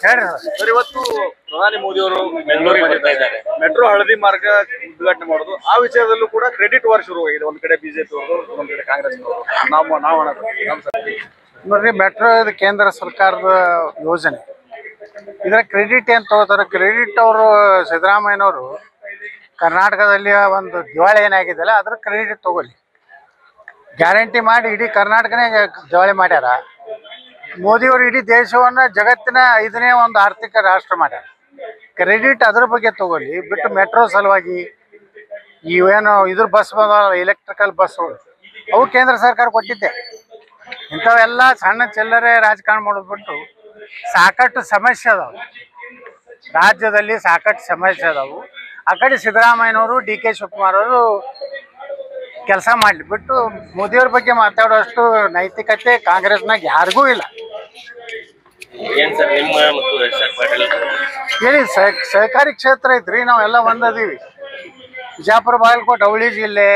ಹೇಳ್ರಿ ಸರ್, ಇವತ್ತು ಪ್ರಧಾನಿ ಮೋದಿ ಅವರು ಬೆಂಗಳೂರಿಗೆ ಬರ್ತಾ ಇದ್ದಾರೆ. ಮೆಟ್ರೋ ಹಳದಿ ಮಾರ್ಗ ಉದ್ಘಾಟನೆ ಮಾಡೋದು, ಆ ವಿಚಾರದಲ್ಲೂ ಕೂಡ ಕ್ರೆಡಿಟ್ ವಾರ್ ಶುರುವಾಗಿದೆ. ಒಂದ್ ಕಡೆ ಬಿಜೆಪಿ ಅವರು, ಒಂದ್ ಕಡೆ ಕಾಂಗ್ರೆಸ್ ಅವರು. ನೋಡ್ರಿ, ಮೆಟ್ರೋ ಇದು ಕೇಂದ್ರ ಸರ್ಕಾರದ ಯೋಜನೆ. ಇದರ ಕ್ರೆಡಿಟ್ ಏನ್ ತಗೋತಾರೆ? ಕ್ರೆಡಿಟ್ ಅವರು ಸಿದ್ದರಾಮಯ್ಯನವರು ಕರ್ನಾಟಕದಲ್ಲಿ ಒಂದು ದಿವಾಳಿ ಏನಾಗಿದೆಯಲ್ಲ ಅದ್ರ ಕ್ರೆಡಿಟ್ ತಗೊಳ್ಳಿ. ಗ್ಯಾರಂಟಿ ಮಾಡಿ ಇಡೀ ಕರ್ನಾಟಕನೇ ದಿವಾಳಿ ಮಾಡ್ಯಾರ. ಮೋದಿಯವರು ಇಡೀ ದೇಶವನ್ನ ಜಗತ್ತಿನ 5ನೇ ಒಂದು ಆರ್ಥಿಕ ರಾಷ್ಟ್ರ ಮಾಡ್ಯಾರ. ಕ್ರೆಡಿಟ್ ಅದ್ರ ಬಗ್ಗೆ ತಗೊಳ್ಳಿ ಬಿಟ್ಟು ಮೆಟ್ರೋ ಸಲುವಾಗಿ ಇವೇನು ಇದ್ರ ಬಸ್ ಬಂದವ, ಎಲೆಕ್ಟ್ರಿಕಲ್ ಬಸ್ಗಳು, ಅವು ಕೇಂದ್ರ ಸರ್ಕಾರ ಕೊಟ್ಟಿದ್ದೆ. ಇಂಥವೆಲ್ಲ ಸಣ್ಣ ಚಿಲ್ಲರೆ ರಾಜಕಾರಣ ಮಾಡೋದು ಬಿಟ್ಟು ಸಾಕಷ್ಟು ಸಮಸ್ಯೆ ಅದಾವು ರಾಜ್ಯದಲ್ಲಿ, ಸಾಕಷ್ಟು ಸಮಸ್ಯೆ ಅದಾವು. ಆ ಕಡೆ ಸಿದ್ದರಾಮಯ್ಯನವರು, ಡಿ ಕೆ ಶಿವಕುಮಾರ್ ಅವರು ಕೆಲಸ ಮಾಡಲಿ ಬಿಟ್ಟು ಮೋದಿಯವ್ರ ಬಗ್ಗೆ ಮಾತಾಡೋಷ್ಟು ನೈತಿಕತೆ ಕಾಂಗ್ರೆಸ್ನಾಗ ಯಾರಿಗೂ ಇಲ್ಲ. ಹೇಳಿ, ಸಹಕಾರಿ ಕ್ಷೇತ್ರ ಐತ್ರಿ, ನಾವೆಲ್ಲ ಒಂದದೀವಿ. ಬಿಜಾಪುರ, ಬಾಗಲಕೋಟೆ, ಅವಳಿ ಜಿಲ್ಲೆ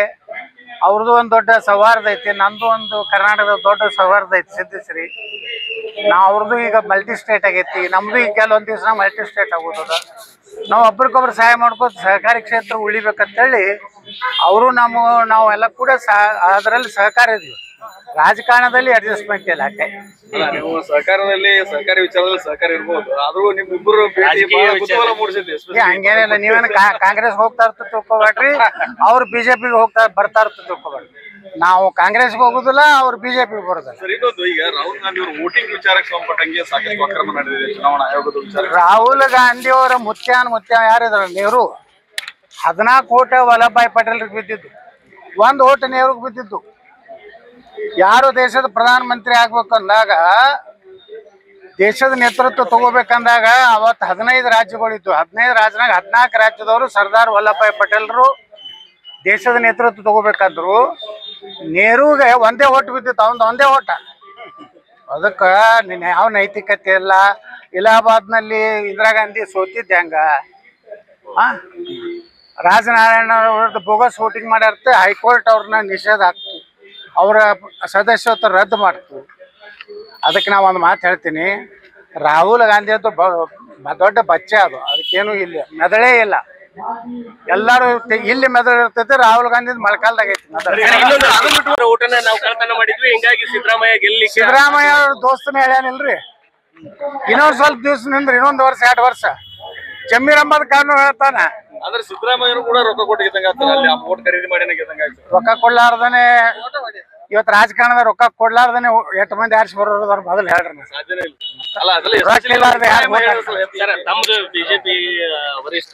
ಅವ್ರದ್ದು ಒಂದು ದೊಡ್ಡ ಸೌಹಾರ್ದ ಐತಿ, ನಮ್ಮದು ಒಂದು ಕರ್ನಾಟಕದ ದೊಡ್ಡ ಸೌಹಾರ್ದ ಐತಿ ಸಿದ್ಧಶ್ರೀ. ನಾವು ಅವ್ರದ್ದು ಈಗ ಮಲ್ಟಿ ಸ್ಟೇಟ್ ಆಗೈತಿ, ನಮ್ಮದು ಈಗ ಕೆಲವೊಂದು ದಿವಸ ಮಲ್ಟಿ ಸ್ಟೇಟ್ ಆಗೋದದ. ನಾವು ಒಬ್ರಿಗೊಬ್ರು ಸಹಾಯ ಮಾಡ್ಕೋತ ಸಹಕಾರಿ ಕ್ಷೇತ್ರ ಉಳಿಬೇಕಂತೇಳಿ ಅವರು ನಾವೆಲ್ಲ ಕೂಡ ಅದರಲ್ಲಿ ಸಹಕಾರ ಇದೀವಿ. ರಾಜಕಾರಣದಲ್ಲಿ ಅಡ್ಜಸ್ಟ್ಮೆಂಟ್ ಇಲ್ಲ. ಅಷ್ಟೇ. ನೀವು ಸಹಕಾರದಲ್ಲಿ, ಸಹಕಾರಿ ವಿಚಾರದಲ್ಲಿ ಸಹಕಾರ ಇರ್ಬೋದು, ಆದ್ರೂ ನಿಮ್ಮಿಬ್ಬರು ಹಂಗೇನಿಲ್ಲ. ನೀವೇನು ಕಾಂಗ್ರೆಸ್ ಹೋಗ್ತಾ ಇರ್ತ ತಿಳ್ಕೊಬೇಡ್ರಿ, ಅವ್ರು ಬಿಜೆಪಿಗೆ ಬರ್ತಾ ಇರ್ತ ತಿಳ್ಕೊಬೇಡ್ರಿ. ನಾವು ಕಾಂಗ್ರೆಸ್ಗೆ ಹೋಗುದಿಲ್ಲ, ಅವ್ರು ಬಿಜೆಪಿಗೆ ಬರೋದಿಲ್ಲ. ಸರ್, ಇನ್ನೊಂದು, ಈಗ ರಾಹುಲ್ ಗಾಂಧಿ ಅವರು ವೋಟಿಂಗ್ ವಿಚಾರಕ್ಕೆ ಸಂಬಂಧಪಟ್ಟಂಗೆ ಸಾಕಷ್ಟು ಅಕ್ರಮ ನಡೆದಿದೆ ಚುನಾವಣಾ ಆಯೋಗದ ವಿಚಾರ. ರಾಹುಲ್ ಗಾಂಧಿ ಅವರ ಮುತ್ಯ ಯಾರಿದ್ರ? ನೆಹರು. 14 ಓಟ ವಲ್ಲಭಭಾಯಿ ಪಟೇಲ್ರಿಗೆ ಬಿದ್ದಿದ್ದು, 1 ಓಟ್ ನೆಹರುಗೆ ಬಿದ್ದಿದ್ದು. ಯಾರು ದೇಶದ ಪ್ರಧಾನ ಮಂತ್ರಿ ಆಗ್ಬೇಕಂದಾಗ, ದೇಶದ ನೇತೃತ್ವ ತಗೋಬೇಕಂದಾಗ ಅವತ್ತು 15 ರಾಜ್ಯಗಳಿದ್ದು. 15 ರಾಜ್ಯನಾಗ 14 ರಾಜ್ಯದವರು ಸರ್ದಾರ್ ವಲ್ಲಭಭಾಯಿ ಪಟೇಲ್ರು ದೇಶದ ನೇತೃತ್ವ ತಗೋಬೇಕಾದ್ರು ನೆಹರುಗೆ 1 ಓಟ್ ಬಿದ್ದಿತ್ತು, ಅವನದು 1 ಓಟ. ಅದಕ್ಕೆ ಯಾವ ನೈತಿಕತೆ ಇಲ್ಲ. ಇಲಾಹಾಬಾದ್ನಲ್ಲಿ ಇಂದಿರಾ ಗಾಂಧಿ ಸೋತಿದ್ದೆ ಹಂಗ. ರಾಜನಾರಾಯಣ ಅವ್ರದ್ದು ಬೋಗಸ್ ವೋಟಿಂಗ್ ಮಾಡಿರ್ತೆ, ಹೈಕೋರ್ಟ್ ಅವ್ರನ್ನ ನಿಷೇಧ ಹಾಕ್ತು, ಅವರ ಸದಸ್ಯತ್ವ ರದ್ದು ಮಾಡ್ತು. ಅದಕ್ಕೆ ನಾವು ಒಂದು ಮಾತು ಹೇಳ್ತೀನಿ, ರಾಹುಲ್ ಗಾಂಧಿ ಅದು ದೊಡ್ಡ ಬಚ್ಚೆ, ಅದಕ್ಕೇನು ಇಲ್ಲ, ಮೆದಳೇ ಇಲ್ಲ. ಎಲ್ಲರೂ ಇಲ್ಲಿ ಮೆದಳು ಇರ್ತೈತೆ, ರಾಹುಲ್ ಗಾಂಧಿ ಮೊಳಕಾಲ್ದಾಗ ಐತಿ. ಸಿದ್ದರಾಮಯ್ಯ ಅವ್ರ ದೋಸ್ತನ ಹೇಳ್ಯಾನಿಲ್ರಿ, ಇನ್ನೊಂದ್ ಸ್ವಲ್ಪ ದಿವ್ಸ ನಿಂದ್ರಿ, ಇನ್ನೊಂದು ವರ್ಷ 2 ವರ್ಷ ಜಮೀರ್ ಅಹ್ಮದ್ ಖಾನ್ ಹೇಳ್ತಾನ. ಅಂದ್ರೆ ಸಿದ್ದರಾಮಯ್ಯರು ಕೂಡ ರೊಕ್ಕ ಕೊಟ್ಟು ಖರೀದಿ ಮಾಡಿ ರೊಕ್ಕ ಕೊಡ್ಲಾರ್ದನೆ ಇವತ್ತು ರಾಜಕಾರಣದ ರೊಕ್ಕ ಕೊಡ್ಲಾರ್ದನೆ 8 ಮಂದಿ ಆರಿಸಿ ಬರೋದ್ರ ಮೊದಲು ಹೇಳ್ರಿ. ಬಿಜೆಪಿ ವರಿಷ್ಠ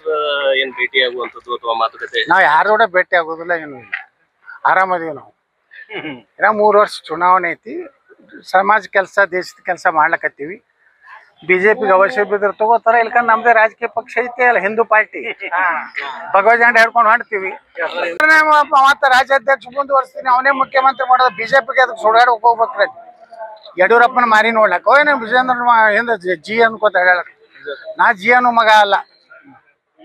ಏನ್ ಭೇಟಿ ಆಗುವಂತದ್ದು ಅಥವಾ ಮಾತುಕತೆ? ನಾವ್ ಯಾರು ಕೂಡ ಭೇಟಿ ಆಗೋದಿಲ್ಲ, ಏನು ಇಲ್ಲ, ಆರಾಮದೀವಿ ನಾವು. 3 ವರ್ಷ ಚುನಾವಣೆ ಐತಿ, ಸಮಾಜ ಕೆಲಸ, ದೇಶದ ಕೆಲಸ ಮಾಡ್ಲಕತ್ತೀವಿ. ಬಿಜೆಪಿಗೆ ಅವಶ್ಯ ಬಿದ್ರೆ ತಗೋತಾರ, ಇಲ್ಕಂದ್ರೆ ನಮ್ದೇ ರಾಜಕೀಯ ಪಕ್ಷ ಐತಿ ಅಲ್ಲ, ಹಿಂದೂ ಪಾರ್ಟಿ, ಭಗವದ್ ಜಂಡ ಹಿಡ್ಕೊಂಡು ಹೊಂಡ್ತೀವಿ. ಮತ್ತೆ ರಾಜ್ಯಾಧ್ಯಕ್ಷ ಮುಂದುವರ್ಸ್ತೀನಿ, ಅವನೇ ಮುಖ್ಯಮಂತ್ರಿ ಮಾಡೋದು. ಬಿಜೆಪಿಗೆ ಅದಕ್ಕೆ ಸುಡಾಡಕ್ ಹೋಗ್ಬೇಕ್ರಿ. ಯಡಿಯೂರಪ್ಪನ ಮಾರಿ ನೋಡ್ಲಕ್ಕ ಏನು ವಿಜೇಂದ್ರ ಹಿಂದ ಜಿ ಅನ್ಕೋತ ಹೇಳಕ್. ನಾ ಜಿ ಅನ್ನೋ ಮಗ ಅಲ್ಲ,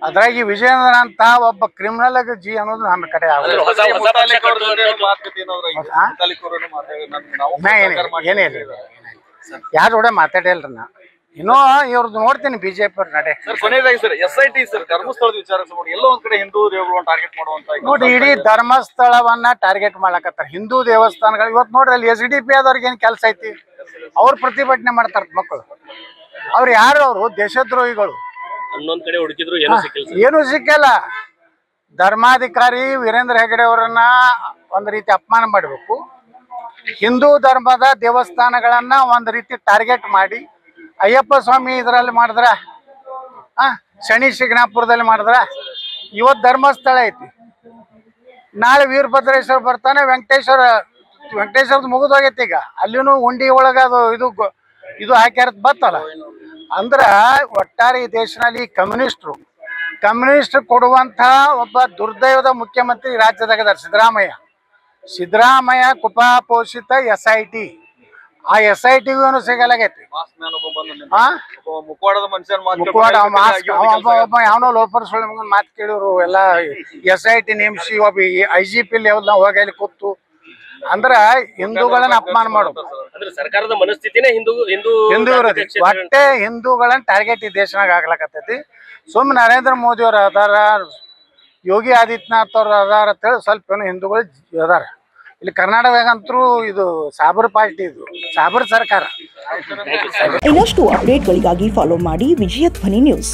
ಅದ್ರಾಗಿ ವಿಜೇಂದ್ರ ಅಂತ ಒಬ್ಬ ಕ್ರಿಮಿನಲ್ ಆಗಿ ಜಿ ಅನ್ನೋದು ನಮ್ಮ ಕಡೆ ಏನಿಲ್ಲ. ಯಾರು ಕೂಡ ಮಾತಾಡಿಲ್ರಿ. ನಾ ಇನ್ನೂ ಇವ್ರದ್ದು ನೋಡ್ತೀನಿ ಬಿಜೆಪಿ ಅವ್ರ ನಡೆ. ಕೊನೆಯದಾಗಿ ಸರ್, SIT ಸರ್, ಧರ್ಮಸ್ಥಳದ ವಿಚಾರ ಎಲ್ಲೋ ಒಂದ್ ಕಡೆ ಹಿಂದೂ ದೇವರುಗಳನ್ನ ಟಾರ್ಗೆಟ್ ಮಾಡುವಂತ ನೋಡಿ, ಇಡೀ ಧರ್ಮಸ್ಥಳವನ್ನ ಟಾರ್ಗೆಟ್ ಮಾಡ್ಲಕತ್ತಾರ, ಹಿಂದೂ ದೇವಸ್ಥಾನಗಳು. ಇವತ್ತು ನೋಡ್ರಿ, ಅಲ್ಲಿ SDP ಆದವ್ರಿಗೆ ಏನ್ ಕೆಲಸ ಐತಿ? ಅವ್ರು ಪ್ರತಿಭಟನೆ ಮಾಡ್ತಾರ ಮಕ್ಕಳು. ಅವ್ರು ಯಾರು? ಅವರು ದೇಶದ್ರೋಹಿಗಳು. ಹನ್ನೊಂದ್ ಕಡೆ ಹುಡುಕಿದ್ರು ಏನು ಸಿಕ್ಕಲ್ಲ. ಧರ್ಮಾಧಿಕಾರಿ ವೀರೇಂದ್ರ ಹೆಗಡೆ ಅವರನ್ನ ಒಂದ್ ರೀತಿ ಅಪಮಾನ ಮಾಡಬೇಕು. ಹಿಂದೂ ಧರ್ಮದ ದೇವಸ್ಥಾನಗಳನ್ನ ಒಂದ್ ರೀತಿ ಟಾರ್ಗೆಟ್ ಮಾಡಿ, ಅಯ್ಯಪ್ಪ ಸ್ವಾಮಿ ಇದರಲ್ಲಿ ಮಾಡಿದ್ರ, ಶನಿ ಶಿಗ್ನಾಪುರದಲ್ಲಿ ಮಾಡಿದ್ರ, ಇವತ್ತು ಧರ್ಮಸ್ಥಳ ಐತಿ, ನಾಳೆ ವೀರಭದ್ರೇಶ್ವರ ಬರ್ತಾನೆ, ವೆಂಕಟೇಶ್ವರದ ಮುಗಿದೋಗೈತಿ. ಈಗ ಅಲ್ಲಿನೂ ಉಂಡಿ ಒಳಗ ಅದು ಇದು ಹಾಕ್ಯಾರ ಬತ್ತಲ್ಲ. ಅಂದ್ರ ಒಟ್ಟಾರೆ ಈ ದೇಶದಲ್ಲಿ ಕಮ್ಯುನಿಸ್ಟ್ ಕೊಡುವಂತ ಒಬ್ಬ ದುರ್ದೈವದ ಮುಖ್ಯಮಂತ್ರಿ ರಾಜ್ಯದಾಗ ಸಿದ್ದರಾಮಯ್ಯ ಕುಪಾಪೋಷಿತ SIT. ಆ SITಗೂ ಏನು ಸಿಗಲಾಗೈತಿ. ಯಾವನೋ ಲೋಪರ್ ಸುಳ್ಳ ಮಾತು ಕೇಳಿದ್ರು ಎಲ್ಲ. SIT ನೇಮಿಸಿ ಒಬ್ಬ IGP ಲೆವೆಲ್ ಹೋಗಿ ಅಲ್ಲಿ ಕೂತು ಅಂದ್ರ ಹಿಂದೂಗಳನ್ನ ಅಪಮಾನ ಮಾಡೋದು, ಅಂದ್ರೆ ಸರ್ಕಾರದ ಮನಸ್ಥಿತಿನೇ ಹಿಂದೂ ವಿರೋಧಿ. ಒಟ್ಟೆ ಹಿಂದೂಗಳನ್ನ ಟಾರ್ಗೆಟ್ ಈ ದೇಶನಾಗ ಆಗ್ಲಕತ್ತೈತಿ. ಸುಮ್ ನರೇಂದ್ರ ಮೋದಿ ಅವ್ರ ಅದಾರ, ಯೋಗಿ ಆದಿತ್ಯನಾಥ್ ಅವ್ರ ಅದಾರ ಅಂತೇಳಿ ಸ್ವಲ್ಪ ಏನೋ ಹಿಂದೂಗಳು ಅದಾರ. ಇಲ್ಲಿ ಕರ್ನಾಟಕದಾಗಂತರೂ ಇದು ಸಾಬರ್ ಪಾರ್ಟಿ, ಇದು ಸಾಬರ್ ಸರ್ಕಾರ. ಇನ್ನಷ್ಟು ಅಪ್ಡೇಟ್ಗಳಿಗಾಗಿ ಫಾಲೋ ಮಾಡಿ ವಿಜಯ ಧ್ವನಿ ನ್ಯೂಸ್.